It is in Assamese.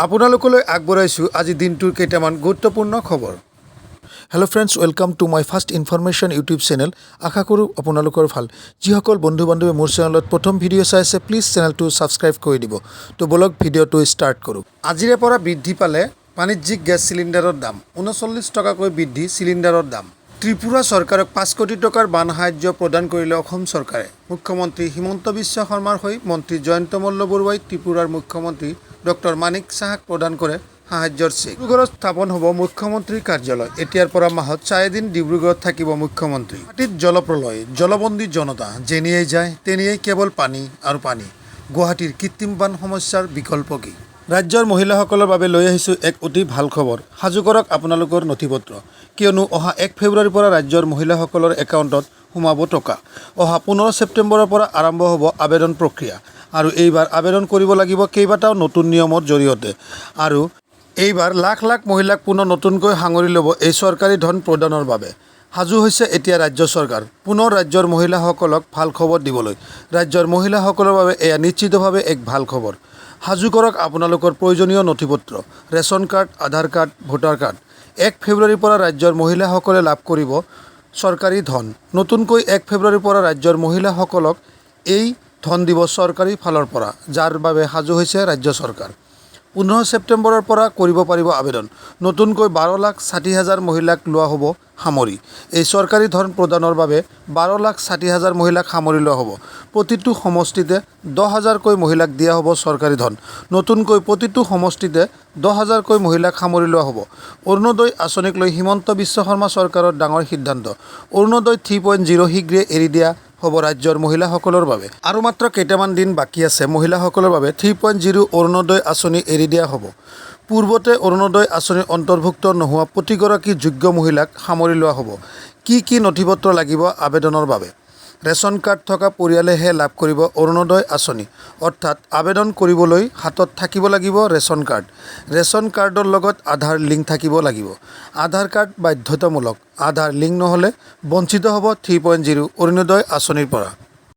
আপোনালোকলৈ আগবঢ়াইছোঁ আজি দিনটোৰ কেইটামান গুৰুত্বপূৰ্ণ খবৰ। Hello' friends, welcome to my first information YouTube channel. আশা কৰোঁ আপোনালোকৰ ভাল। যিসকল বন্ধু বান্ধৱে মোৰ চেনেলত প্ৰথম ভিডিঅ' চাই আছে, প্লিজ চেনেলটো ছাবস্ক্ৰাইব কৰি দিব। তো বলক ভিডিঅ'টো ষ্টাৰ্ট কৰোঁ। আজিৰে পৰা বৃদ্ধি পালে বাণিজ্যিক গেছ চিলিণ্ডাৰৰ দাম। ৩৯ টকাকৈ বৃদ্ধি চিলিণ্ডাৰৰ দাম। ত্ৰিপুৰা চৰকাৰক ৫ কোটি টকাৰ বান সাহায্য প্ৰদান কৰিলে অসম চৰকাৰে। মুখ্যমন্ত্ৰী হিমন্ত বিশ্ব শৰ্মাৰ হৈ মন্ত্ৰী জয়ন্ত মল্ল বৰুৱাই ত্ৰিপুৰাৰ মুখ্যমন্ত্ৰী ডক্টৰ মানিক চাহাক প্ৰদান কৰে সাহায্যৰ চেক। ডিব্ৰুগড়ত স্থাপন হ'ব মুখ্যমন্ত্ৰীৰ কাৰ্যালয়। এতিয়াৰ পৰা মাহত ৪ দিন ডিব্ৰুগড়ত থাকিব মুখ্যমন্ত্ৰী। গুৱাহাটীত জলপ্ৰলয়, জলবন্দী জনতা, যেনিয়েই যায় তেনিয়েই কেৱল পানী আৰু পানী। গুৱাহাটীৰ কৃত্ৰিম বান সমস্যাৰ বিকল্প কি? ৰাজ্যৰ মহিলাসকলৰ বাবে লৈ আহিছোঁ এক অতি ভাল খবৰ। সাজু কৰক আপোনালোকৰ নথিপত্ৰ, কিয়নো অহা ১ ফেব্ৰুৱাৰীৰ পৰা ৰাজ্যৰ মহিলাসকলৰ একাউণ্টত সোমাব টকা। অহা ১৫ ছেপ্টেম্বৰৰ পৰা আৰম্ভ হ'ব আবেদন প্ৰক্ৰিয়া। আৰু এইবাৰ আবেদন কৰিব লাগিব কেইবাটাও নতুন নিয়মৰ জৰিয়তে। আৰু এইবাৰ লাখ লাখ মহিলাক পুনৰ নতুনকৈ সাঙুৰি ল'ব এই চৰকাৰী ধন প্ৰদানৰ বাবে। সাজু হৈছে এতিয়া ৰাজ্য চৰকাৰ পুনৰ ৰাজ্যৰ মহিলাসকলক ভাল খবৰ দিবলৈ। ৰাজ্যৰ মহিলাসকলৰ বাবে এয়া নিশ্চিতভাৱে এক ভাল খবৰ। সাজু কৰক আপোনালোকৰ প্ৰয়োজনীয় নথিপত্ৰ, ৰেচন কাৰ্ড, আধাৰ কাৰ্ড, ভোটাৰ কাৰ্ড। ১ ফেব্ৰুৱাৰীৰ পৰা ৰাজ্যৰ মহিলাসকলে লাভ কৰিব চৰকাৰী ধন। নতুনকৈ ১ ফেব্ৰুৱাৰীৰ পৰা ৰাজ্যৰ মহিলাসকলক এই ধন দিব চৰকাৰী ফালৰ পৰা, যাৰ বাবে সাজু হৈছে ৰাজ্য চৰকাৰ। ১৫ ছেপ্টেম্বৰৰ পৰা কৰিব পাৰিব আবেদন। নতুনকৈ ১২,৬০,০০০ মহিলাক লোৱা হ'ব সামৰি। এই চৰকাৰী ধন প্ৰদানৰ বাবে ১২,৬০,০০০ মহিলাক সামৰি লোৱা হ'ব। প্ৰতিটো সমষ্টিতে ১০,০০০কৈ মহিলাক দিয়া হ'ব চৰকাৰী ধন। নতুনকৈ প্ৰতিটো সমষ্টিতে ১০,০০০কৈ মহিলাক সামৰি লোৱা হ'ব। অৰুণোদয় আঁচনিক লৈ হিমন্ত বিশ্ব শৰ্মা চৰকাৰৰ ডাঙৰ সিদ্ধান্ত। অৰুণোদয় 3.0 শীঘ্ৰে এৰি দিয়া হ'ব ৰাজ্যৰ মহিলাসকলৰ বাবে। আৰু মাত্ৰ কেইটামান দিন বাকী আছে মহিলাসকলৰ বাবে 3.0 অৰুণোদয় আঁচনি এৰি দিয়া হ'ব। পূৰ্বতে অৰুণোদয় আঁচনিৰ অন্তৰ্ভুক্ত নোহোৱা প্ৰতিগৰাকী যোগ্য মহিলাক সামৰি লোৱা হ'ব। কি কি নথিপত্ৰ লাগিব আবেদনৰ বাবে? ৰেচন কাৰ্ড থকা পৰিয়ালেহে লাভ কৰিব অৰুণোদয় আঁচনি। অৰ্থাৎ আবেদন কৰিবলৈ হাতত থাকিব লাগিব ৰেচন কাৰ্ড। ৰেচন কাৰ্ডৰ লগত আধাৰ লিংক থাকিব লাগিব। আধাৰ কাৰ্ড বাধ্যতামূলক। আধাৰ লিংক নহ'লে বঞ্চিত হ'ব 3.0 অৰুণোদয় আঁচনিৰ পৰা।